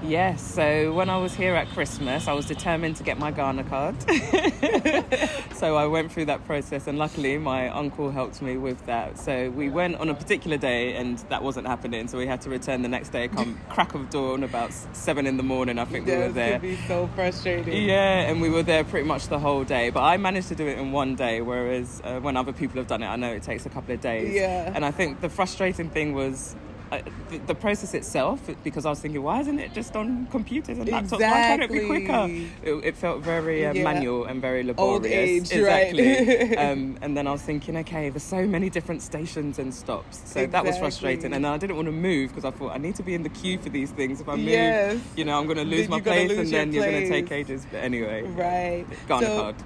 Yes, so when I was here at Christmas, I was determined to get my Ghana card. So I went through that process, and luckily my uncle helped me with that. So we went on a particular day and that wasn't happening, so we had to return the next day, come crack of dawn, about 7 in the morning, I think we were there. That could be so frustrating. Yeah, and we were there pretty much the whole day, but I managed to do it in one day, whereas when other people have done it, I know it takes a couple of days. Yeah. And I think the frustrating thing was the process itself, because I was thinking, why isn't it just on computers and laptops? Why can't it be quicker? It felt very manual and very laborious. Old age, exactly. right. And then I was thinking, okay, there's so many different stations and stops, so that was frustrating. And then I didn't want to move because I thought I need to be in the queue for these things. If I move, I'm going to lose my place, and then you're going to take ages. But anyway, right. Ghana card.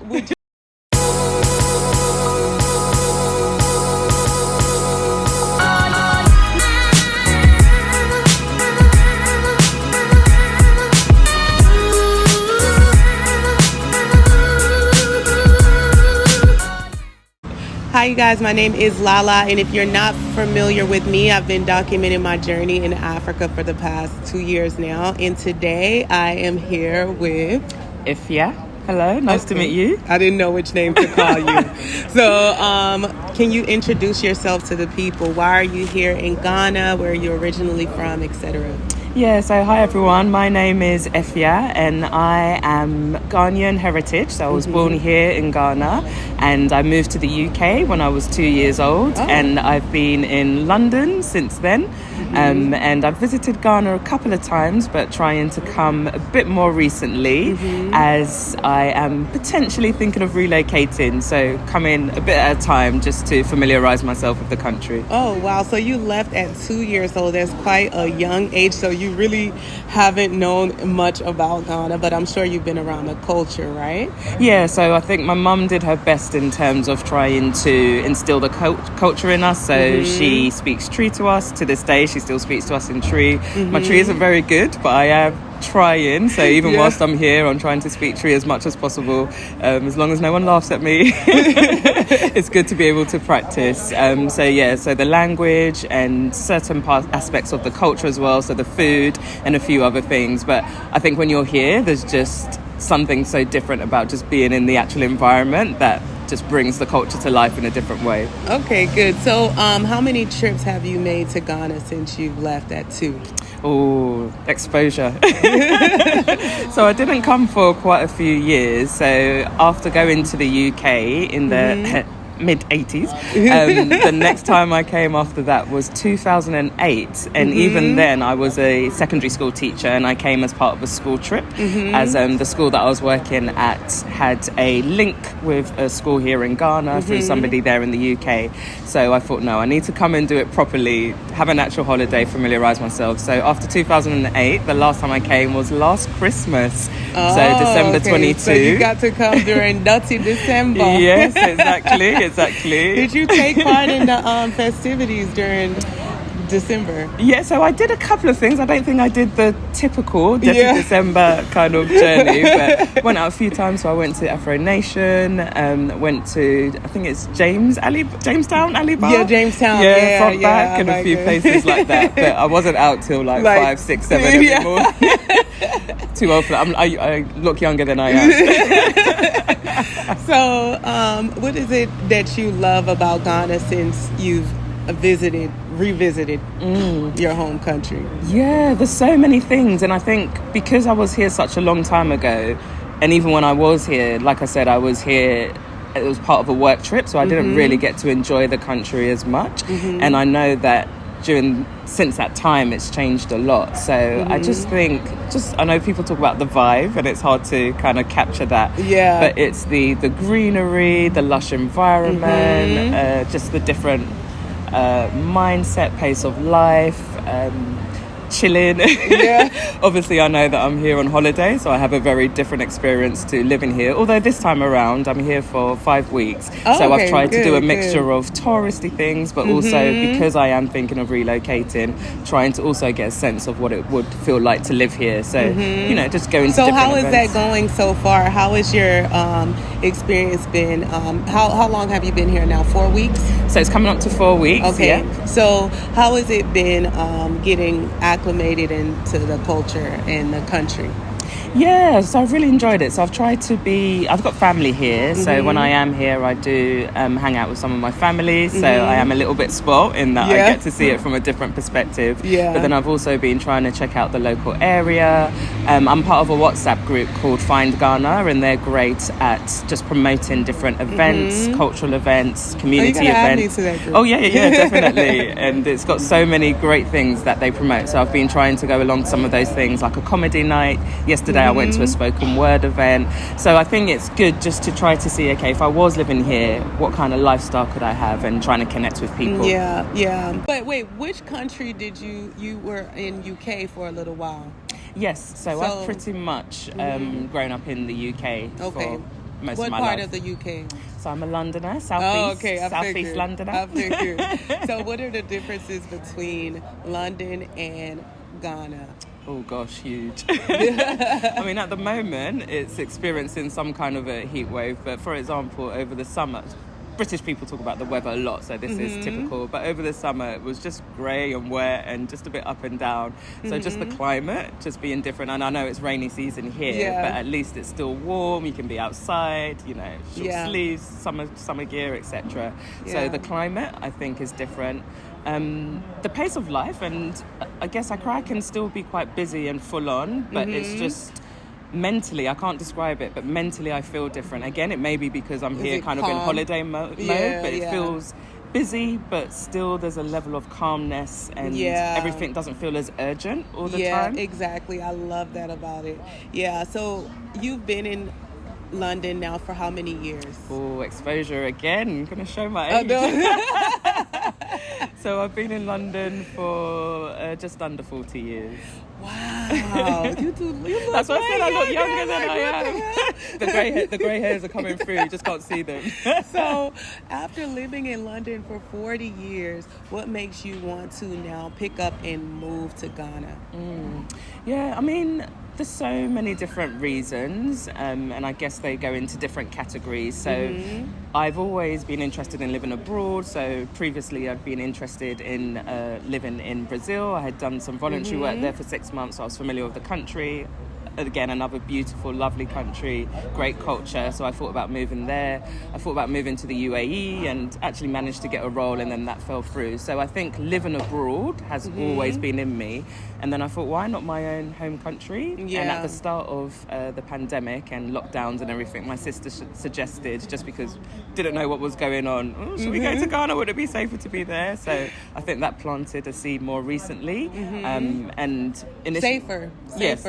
Hi, you guys. My name is Lala, and if you're not familiar with me, I've been documenting my journey in Africa for the past 2 years now. And today I am here with Effia. Hello, nice to meet you. I didn't know which name to call you. So, can you introduce yourself to the people? Why are you here in Ghana? Where are you originally from, etc.? Yeah, so hi everyone, my name is Effia and I am Ghanaian heritage. So I was born here in Ghana and I moved to the UK when I was 2 years old, and I've been in London since then. And I've visited Ghana a couple of times, but trying to come a bit more recently as I am potentially thinking of relocating. So coming a bit at a time just to familiarise myself with the country. Oh, wow. So you left at 2 years old. That's quite a young age. So you really haven't known much about Ghana, but I'm sure you've been around the culture, right? Yeah, so I think my mum did her best in terms of trying to instill the culture in us. So she speaks Tree to us to this day. She still speaks to us in Tree. My Tree isn't very good, but I am trying. So even whilst I'm here, I'm trying to speak Tree as much as possible, as long as no one laughs at me. It's good to be able to practice. So the language and certain aspects of the culture as well, so the food and a few other things. But I think when you're here, there's just something so different about just being in the actual environment that just brings the culture to life in a different way. Okay, good. So how many trips have you made to Ghana since you've left at 2? Oh, exposure. So I didn't come for quite a few years. So after going to the UK in the mid-80s, the next time I came after that was 2008, and even then I was a secondary school teacher and I came as part of a school trip, as the school that I was working at had a link with a school here in Ghana through somebody there in the UK. So I thought, no, I need to come and do it properly, have an actual holiday, familiarise myself. So after 2008, the last time I came was last Christmas, so December 22. So you got to come during Dirty December. Yes, exactly. Did you take part in the festivities during December? Yeah, so I did a couple of things. I don't think I did the typical December kind of journey, but went out a few times. So I went to Afro Nation, went to, I think it's Jamestown, Alibaba. Yeah, Jamestown. Front back, and a few places like that. But I wasn't out till like 5, 6, 7 every morning. Too old for that. I look younger than I am. So, what is it that you love about Ghana since you've revisited your home country? Yeah, there's so many things. And I think because I was here such a long time ago, and even when I was here, like I said, I was here, it was part of a work trip, so I didn't really get to enjoy the country as much. And I know that since that time it's changed a lot, so I just think, I know people talk about the vibe and it's hard to kind of capture that, but it's the greenery, the lush environment, just the different mindset, pace of life, chilling. Obviously I know that I'm here on holiday, so I have a very different experience to living here, although this time around I'm here for 5 weeks. I've tried to do a mixture of touristy things, but also because I am thinking of relocating, trying to also get a sense of what it would feel like to live here. So just going to different how is events. that going so far? How has your experience been? How long have you been here now? 4 weeks? So it's coming up to 4 weeks. Okay. Yeah. So how has it been getting acclimated into the culture and the country? Yeah, so I've really enjoyed it. So I've got family here. So when I am here, I do hang out with some of my family. So I am a little bit spoilt in that I get to see it from a different perspective. Yeah. But then I've also been trying to check out the local area. I'm part of a WhatsApp group called Find Ghana, and they're great at just promoting different events, cultural events, community events. Add me to that group. Oh, yeah, definitely. And it's got so many great things that they promote. So I've been trying to go along to some of those things, like a comedy night. Yesterday I went to a spoken word event. So I think it's good just to try to see, okay, if I was living here, what kind of lifestyle could I have, and trying to connect with people. Yeah. But wait, which country did you were in UK for a little while? Yes, so I've pretty much grown up in the UK for most of my life. What part of the UK? So I'm a Londoner, Southeast figured. Londoner. I figured. So what are the differences between London and Ghana? Oh gosh, huge. I mean, at the moment, it's experiencing some kind of a heat wave. But for example, over the summer, British people talk about the weather a lot, so this is typical. But over the summer, it was just grey and wet and just a bit up and down. So just the climate just being different. And I know it's rainy season here, but at least it's still warm. You can be outside, short sleeves, summer gear, etc. So the climate, I think, is different. The pace of life, and I guess Accra can still be quite busy and full on, but it's just mentally, I can't describe it, but mentally I feel different. Again, it may be because I'm here kind of in holiday mode, but it feels busy, but still there's a level of calmness, and everything doesn't feel as urgent all the time. Yeah, exactly. I love that about it. Yeah, so you've been in London now for how many years? Oh, exposure again. I'm going to show my age. So I've been in London for just under 40 years. Wow. You look That's why I said I look younger than I am. The grey hairs are coming through. You just can't see them. So after living in London for 40 years, what makes you want to now pick up and move to Ghana? Yeah, I mean, there's so many different reasons, and I guess they go into different categories. So I've always been interested in living abroad. So previously I'd been interested in living in Brazil. I had done some voluntary work there for 6 months, so I was familiar with the country. Again, another beautiful, lovely country, great culture. So I thought about moving there. I thought about moving to the UAE, and actually managed to get a role, and then that fell through. So I think living abroad has always been in me. And then I thought, why not my own home country? Yeah. And at the start of the pandemic and lockdowns and everything, my sister suggested, just because didn't know what was going on, should we go to Ghana? Would it be safer to be there? So I think that planted a seed more recently. And Safer. Yes.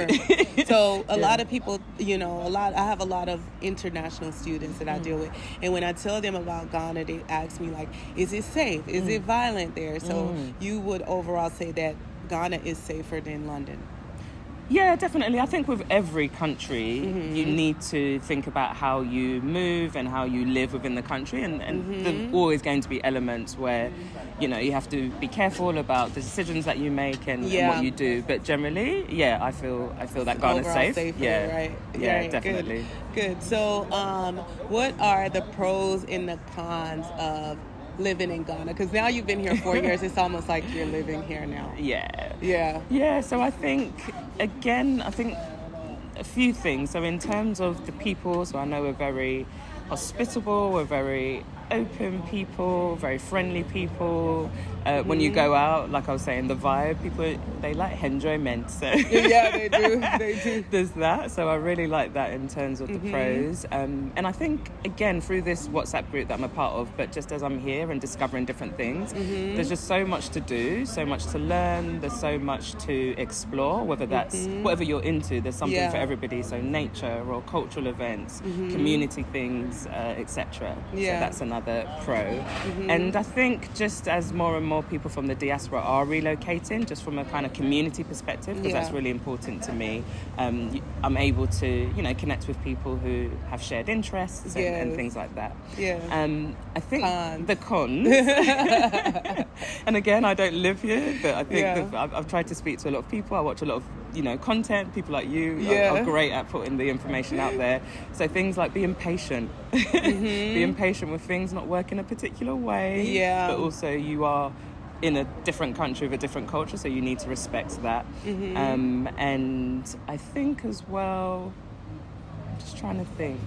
So a lot of people, I have a lot of international students that I deal with. And when I tell them about Ghana, they ask me, like, is it safe? Is it violent there? So you would overall say that Ghana is safer than London? Yeah, definitely. I think with every country, you need to think about how you move and how you live within the country. And there's always going to be elements where, you have to be careful about the decisions that you make and what you do. But generally, I feel that Ghana's safe. Safer, right? Yeah, definitely. Good. So what are the pros and the cons of living in Ghana? Because now you've been here 4 years, it's almost like you're living here now. Yeah, so I think a few things. So in terms of the people, so I know we're very hospitable, we're very open people, very friendly people. When you go out, like I was saying, the vibe, people, they like enjoyment. So yeah, they do. There's that. So I really like that in terms of the pros. And I think, again, through this WhatsApp group that I'm a part of, but just as I'm here and discovering different things, there's just so much to do, so much to learn, there's so much to explore, whether that's whatever you're into, there's something for everybody. So nature or cultural events, community things, etc. So that's another pro. And I think just as more and more people from the diaspora are relocating, just from a kind of community perspective, because that's really important to me. I'm able to, connect with people who have shared interests and things like that. I think the cons, and again, I don't live here, but I think I've tried to speak to a lot of people. I watch a lot of content. People like you are great at putting the information out there. So things like being patient, being patient with things not working a particular way. Yeah. But also you are in a different country with a different culture, so you need to respect that. And I think as well, I'm just trying to think.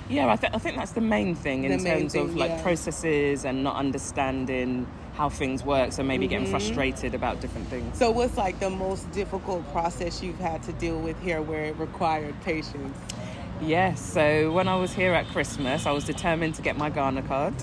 Yeah, I think that's the main thing in terms of like processes and not understanding how things work, so maybe getting frustrated about different things. So what's like the most difficult process you've had to deal with here where it required patience? Yes, so when I was here at Christmas, I was determined to get my Ghana card.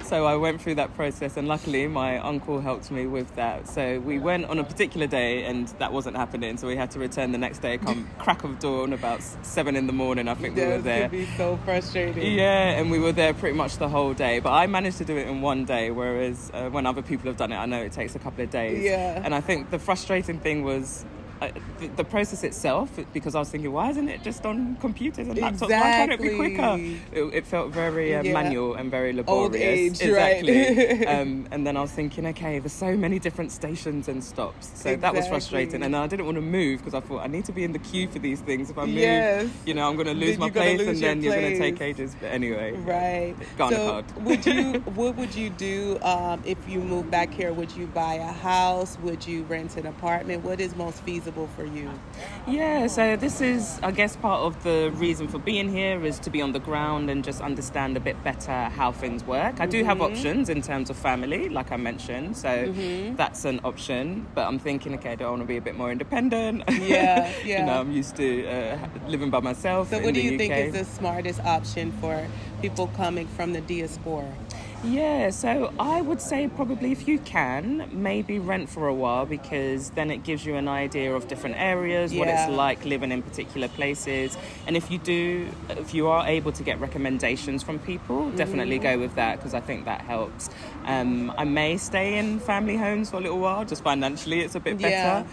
So I went through that process, and luckily my uncle helped me with that. So we went on a particular day and that wasn't happening, so we had to return the next day, come crack of dawn, about 7 in the morning, I think we were there. That could be so frustrating. Yeah, and we were there pretty much the whole day, but I managed to do it in one day, whereas when other people have done it, I know it takes a couple of days. Yeah. And I think the frustrating thing was the process itself, because I was thinking, why isn't it just on computers and laptops? Why can't it be quicker? It felt very manual and very laborious. Old age, exactly. right? And then I was thinking, okay, there's so many different stations and stops, so that was frustrating. And I didn't want to move because I thought I need to be in the queue for these things. If I move, I'm going to lose my place, and then you're going to take ages. But anyway, right? Ghana card. What would you do if you moved back here? Would you buy a house? Would you rent an apartment? What is most feasible for you? Yeah, so this is, I guess, part of the reason for being here is to be on the ground and just understand a bit better how things work. I do have options in terms of family, like I mentioned, so that's an option. But I'm thinking, okay, I want to be a bit more independent. Yeah. I'm used to living by myself. So, what do you think UK. is the smartest option for people coming from the diaspora? Yeah, so I would say probably if you can, maybe rent for a while, because then it gives you an idea of different areas, what it's like living in particular places. And if you are able to get recommendations from people, definitely go with that, because I think that helps. I may stay in family homes for a little while, just financially it's a bit better.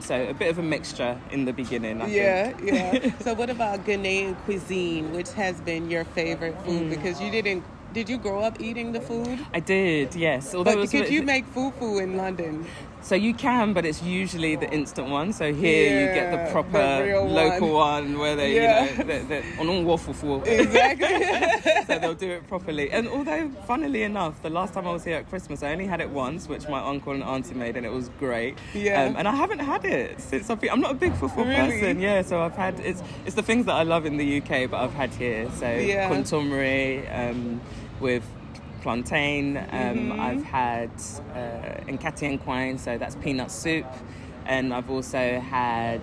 So a bit of a mixture in the beginning, I think. Yeah. So what about Ghanaian cuisine, which has been your favorite food? Because did you grow up eating the food? I did, yes. But could you make fufu in London? So you can, but it's usually the instant one. So here you get the proper local one where they're on waffle for. Exactly. So they'll do it properly. And although, funnily enough, the last time I was here at Christmas, I only had it once, which my uncle and auntie made, and it was great. Yeah. And I haven't had it since I'm not a big fufu person. Yeah. So I've had it's the things that I love in the UK, but I've had here. So contemporary with plantain. I've had nkatienkwine, so that's peanut soup, and I've also had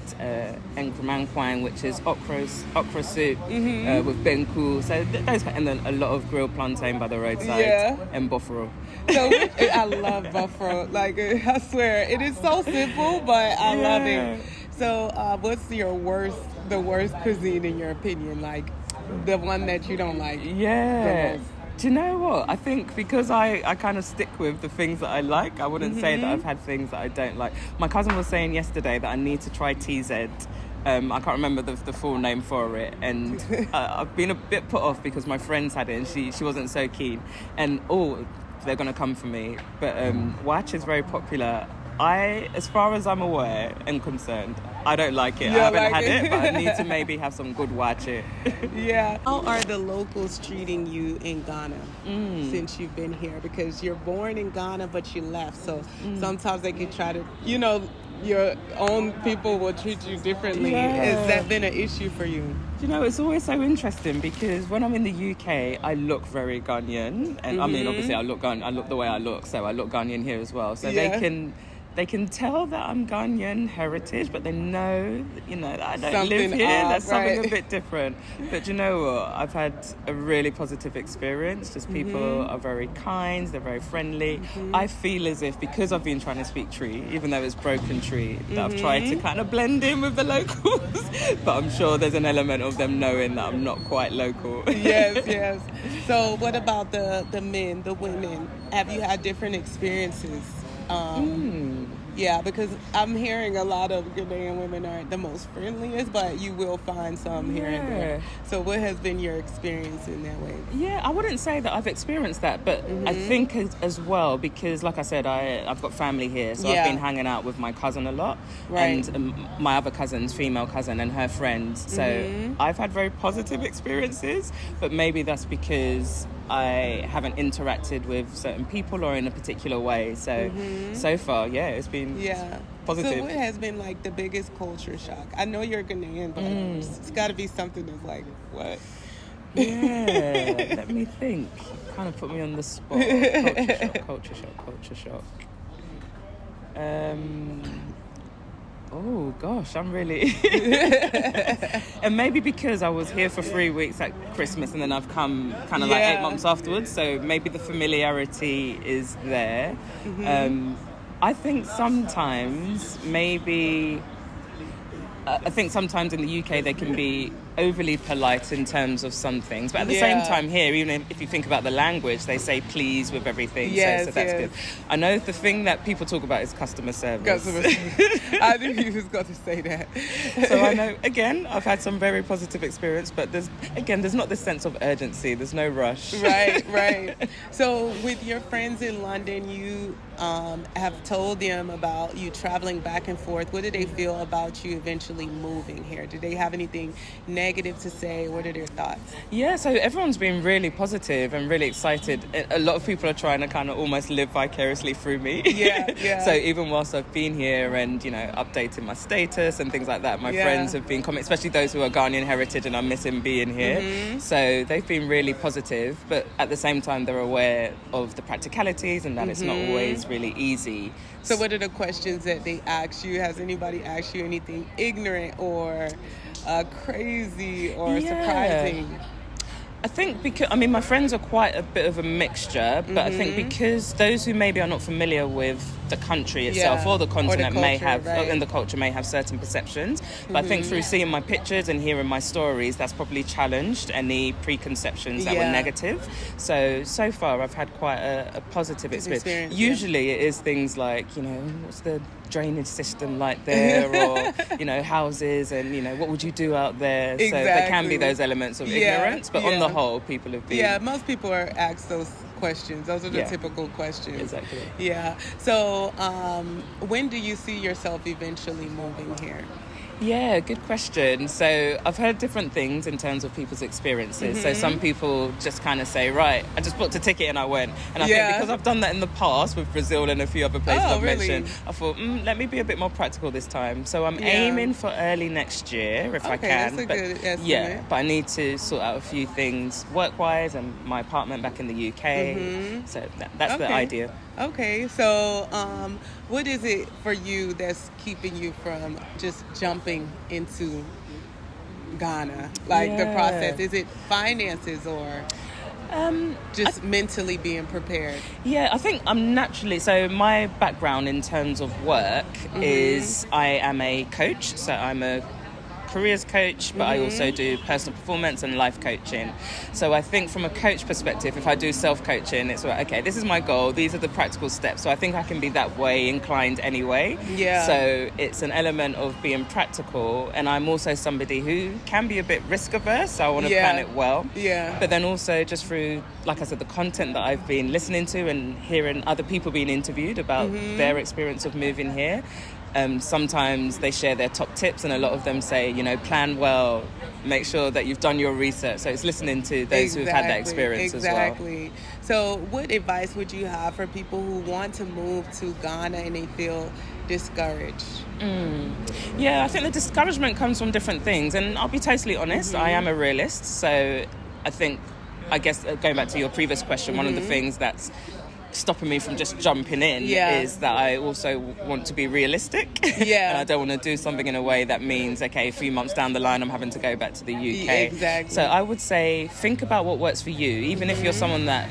enkramankwine, which is okra soup with benku. So those, and then a lot of grilled plantain by the roadside and buffalo. So I love buffalo. Like, I swear, it is so simple, but I love it. So what's the worst cuisine in your opinion? Like the one that you don't like? Yeah. Do you know what? I think because I kind of stick with the things that I like, I wouldn't say that I've had things that I don't like. My cousin was saying yesterday that I need to try TZ. I can't remember the full name for it. And I've been a bit put off because my friends had it and she wasn't so keen. And, they're going to come for me. But Watch is very popular. As far as I'm aware and concerned, I don't like it. I haven't had it, but I need to maybe have some good watch it. Yeah. How are the locals treating you in Ghana since you've been here? Because you're born in Ghana, but you left. So sometimes they could try to, your own people will treat you differently. Has that been an issue for you? It's always so interesting because when I'm in the UK, I look very Ghanaian. And I mean, obviously I look the way I look, so I look Ghanaian here as well. So they can tell that I'm Ghanaian heritage, but they know, that I don't live here. There's something a bit different. But you know what? I've had a really positive experience. Just people are very kind. They're very friendly. I feel as if because I've been trying to speak Tree, even though it's broken Tree, that I've tried to kind of blend in with the locals. But I'm sure there's an element of them knowing that I'm not quite local. Yes. So what about the men, the women? Have you had different experiences? Yeah, because I'm hearing a lot of Ghanaian women aren't the most friendliest, but you will find some here and there. So what has been your experience in that way? Yeah, I wouldn't say that I've experienced that, but I think as well, because like I said, I've got family here, so I've been hanging out with my cousin a lot, and my other cousin's female cousin and her friends. So I've had very positive experiences, but maybe that's because I haven't interacted with certain people or in a particular way. So so far, it's been positive. So what has been like the biggest culture shock? I know you're Ghanaian, but it's got to be something that's like, what? Yeah, let me think. Kind of put me on the spot. Culture shock. Oh gosh, I'm really and maybe because I was here for 3 weeks at Christmas and then I've come kind of like 8 months afterwards, so maybe the familiarity is there. I think sometimes in the UK they can be overly polite in terms of some things, but at the same time here, even if you think about the language, they say please with everything, so that's good. I know the thing that people talk about is customer service. I knew you was going to say that. So I know, again, I've had some very positive experience, but there's not this sense of urgency, there's no rush. Right. So with your friends in London, you have told them about you traveling back and forth. What do they feel about you eventually moving here? Do they have anything negative to say? What are their thoughts? Yeah, so everyone's been really positive and really excited. A lot of people are trying to kind of almost live vicariously through me. Yeah. So even whilst I've been here and, updating my status and things like that, my friends have been commenting, especially those who are Ghanaian heritage and are missing being here. So they've been really positive, but at the same time they're aware of the practicalities and that it's not always really easy. So what are the questions that they ask you? Has anybody asked you anything ignorant or crazy or surprising? I think because, my friends are quite a bit of a mixture, but I think because those who maybe are not familiar with the country itself or the continent may have, and the culture may have certain perceptions, but I think through seeing my pictures and hearing my stories, that's probably challenged any preconceptions that were negative. So far I've had quite a positive experience. Usually it is things like, what's the drainage system like there, or houses, and what would you do out there? Exactly. So there can be those elements of ignorance, but on the whole people have been most people are asked those questions. Those are the typical questions. Exactly. So when do you see yourself eventually moving here? Yeah, good question. So I've heard different things in terms of people's experiences. So some people just kind of say, right, I just booked a ticket and I went. And I think because I've done that in the past with Brazil and a few other places I've mentioned, I thought, let me be a bit more practical this time. So I'm aiming for early next year if I can. That's a good estimate. Yeah, but I need to sort out a few things work-wise and my apartment back in the UK. So that's the idea. Okay, so what is it for you that's keeping you from just jumping into Ghana? Like the process, is it finances or just mentally being prepared? Yeah, I think I'm naturally, so my background in terms of work is I am a coach, so I'm a careers coach, but I also do personal performance and life coaching. So I think from a coach perspective, if I do self-coaching, it's like, okay, this is my goal, these are the practical steps. So I think I can be that way inclined anyway. So it's an element of being practical, and I'm also somebody who can be a bit risk averse, so I want to plan it well. But then also just through, like I said, the content that I've been listening to and hearing other people being interviewed about their experience of moving here. Sometimes they share their top tips, and a lot of them say, plan well, make sure that you've done your research. So it's listening to those who've had that experience as well. So what advice would you have for people who want to move to Ghana and they feel discouraged? Yeah, I think the discouragement comes from different things, and I'll be totally honest, I am a realist. So I guess going back to your previous question, one of the things that's stopping me from just jumping in is that I also want to be realistic. And I don't want to do something in a way that means, okay, a few months down the line I'm having to go back to the UK. So I would say think about what works for you, even if you're someone that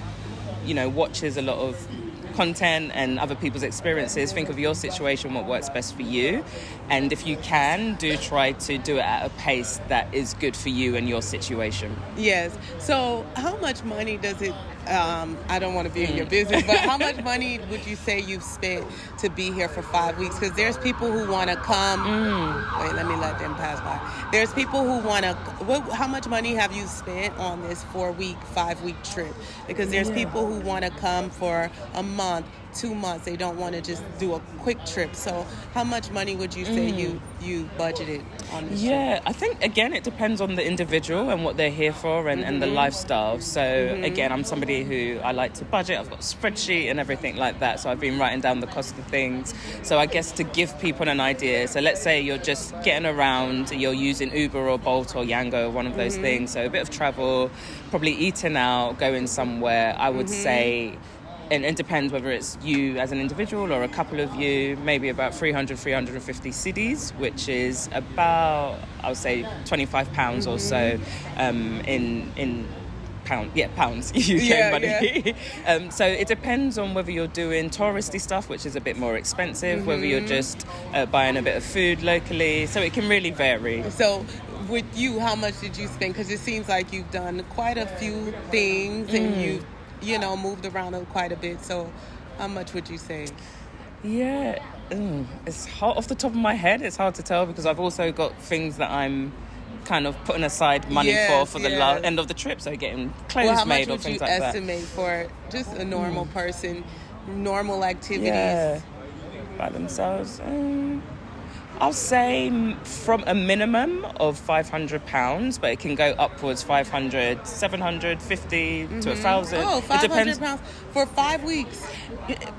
watches a lot of content and other people's experiences. Think of your situation, what works best for you. And if you can, do try to do it at a pace that is good for you and your situation. Yes. So how much money does it, I don't want to be in your business, but how much money would you say you've spent to be here for 5 weeks? Because there's people who want to come. Wait, let me let them pass by. There's people who want to, how much money have you spent on this 4-week, 5-week trip? Because there's people who want to come for a month, 2 months. They don't want to just do a quick trip. So how much money would you say you budgeted on this trip? I think, again, it depends on the individual and what they're here for and the lifestyle. So, again, I'm somebody who I like to budget. I've got a spreadsheet and everything like that. So I've been writing down the cost of things. So I guess to give people an idea. So let's say you're just getting around, you're using Uber or Bolt or Yango, one of those things. So a bit of travel, probably eating out, going somewhere, I would say. And it depends whether it's you as an individual or a couple of you, maybe about 350 cedis, which is about, I would say, £25 or so in pounds, UK money. Yeah. So it depends on whether you're doing touristy stuff, which is a bit more expensive, whether you're just buying a bit of food locally. So it can really vary. So with you, how much did you spend? Because it seems like you've done quite a few things and you've moved around quite a bit. So how much would you say? Yeah, it's hard off the top of my head. It's hard to tell because I've also got things that I'm kind of putting aside money for the end of the trip. So getting clothes made or things like that. How much would you estimate for just a normal person, normal activities? Yeah, by themselves? I'll say from a minimum of £500, but it can go upwards 500, 750 to 1,000. Oh, £500 for 5 weeks.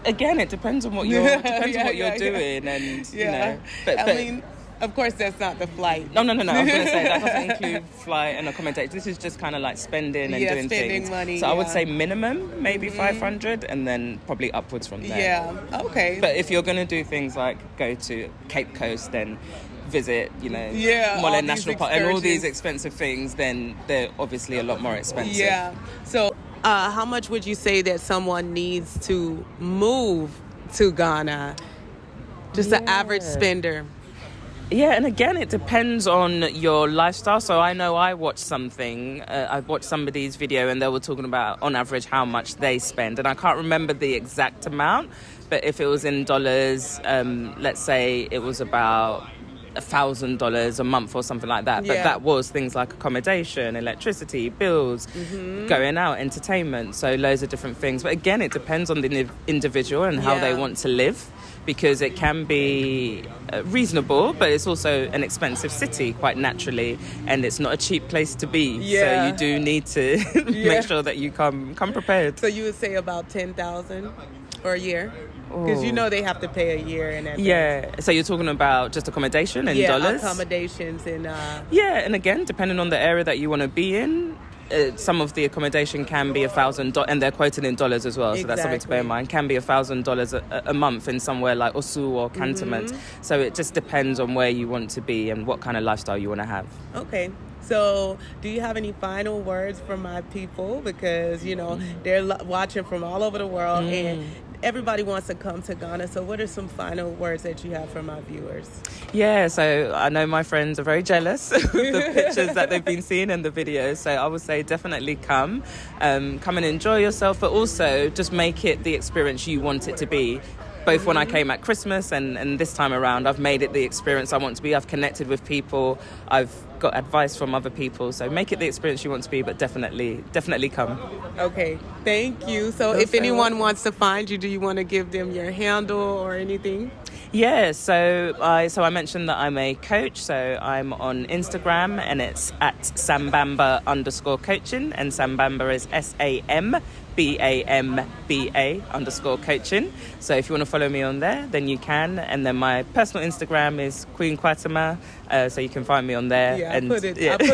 Again, it depends on what you're on what you're doing, and you know. But I mean, of course, that's not the flight. No. I was going to say that doesn't include flight and accommodation. This is just kind of like spending and doing things. Money, so I would say minimum maybe 500, and then probably upwards from there. Yeah. Okay. But if you're going to do things like go to Cape Coast, then visit, Molle National Park and all these expensive things, then they're obviously a lot more expensive. Yeah. So how much would you say that someone needs to move to Ghana? Just an average spender. Yeah, and again, it depends on your lifestyle. So I know I watched something, I watched somebody's video and they were talking about on average how much they spend. And I can't remember the exact amount, but if it was in dollars, let's say it was about $1,000 a month or something like that. But that was things like accommodation, electricity, bills, going out, entertainment. So loads of different things. But again, it depends on the individual and how they want to live. Because it can be reasonable, but it's also an expensive city quite naturally, and it's not a cheap place to be. So you do need to make sure that you come prepared. So you would say about 10,000 for a year? Because they have to pay a year in advance. Yeah. So you're talking about just accommodation and dollars? Yeah, accommodations and... Yeah, and again, depending on the area that you want to be in, some of the accommodation can be $1,000, and they're quoted in dollars as well, so that's something to bear in mind. Can be $1,000 a month in somewhere like Osu or Cantonment. So it just depends on where you want to be and what kind of lifestyle you want to have. Okay. So do you have any final words for my people? Because, they're watching from all over the world and everybody wants to come to Ghana. So what are some final words that you have for my viewers? Yeah, so I know my friends are very jealous of the pictures that they've been seeing and the videos. So I would say definitely come and enjoy yourself, but also just make it the experience you want it to be. Both when I came at Christmas and this time around, I've made it the experience I want to be. I've connected with people. I've got advice from other people. So make it the experience you want to be, but definitely come. Okay, thank you. So if anyone wants to find you, do you want to give them your handle or anything? Yeah, so I mentioned that I'm a coach. So I'm on Instagram and it's at Sambamba_coaching, and Sambamba is SAMBAMBA_coaching. So if you want to follow me on there, then you can. And then my personal Instagram is Queen Kwatema, so you can find me on there. Yeah, I put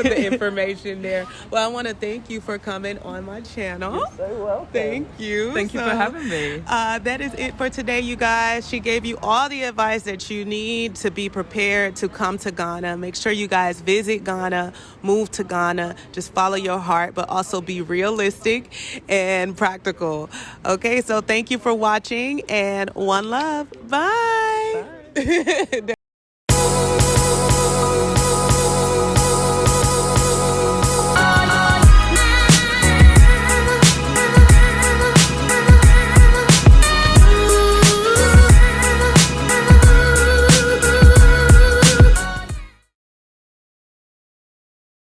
the information there. Well, I want to thank you for coming on my channel. You're so welcome. Thank you. Thank you for having me. That is it for today, you guys. She gave you all the advice that you need to be prepared to come to Ghana. Make sure you guys visit Ghana, move to Ghana. Just follow your heart, but also be realistic. And and practical. Okay, so thank you for watching, and one love. Bye.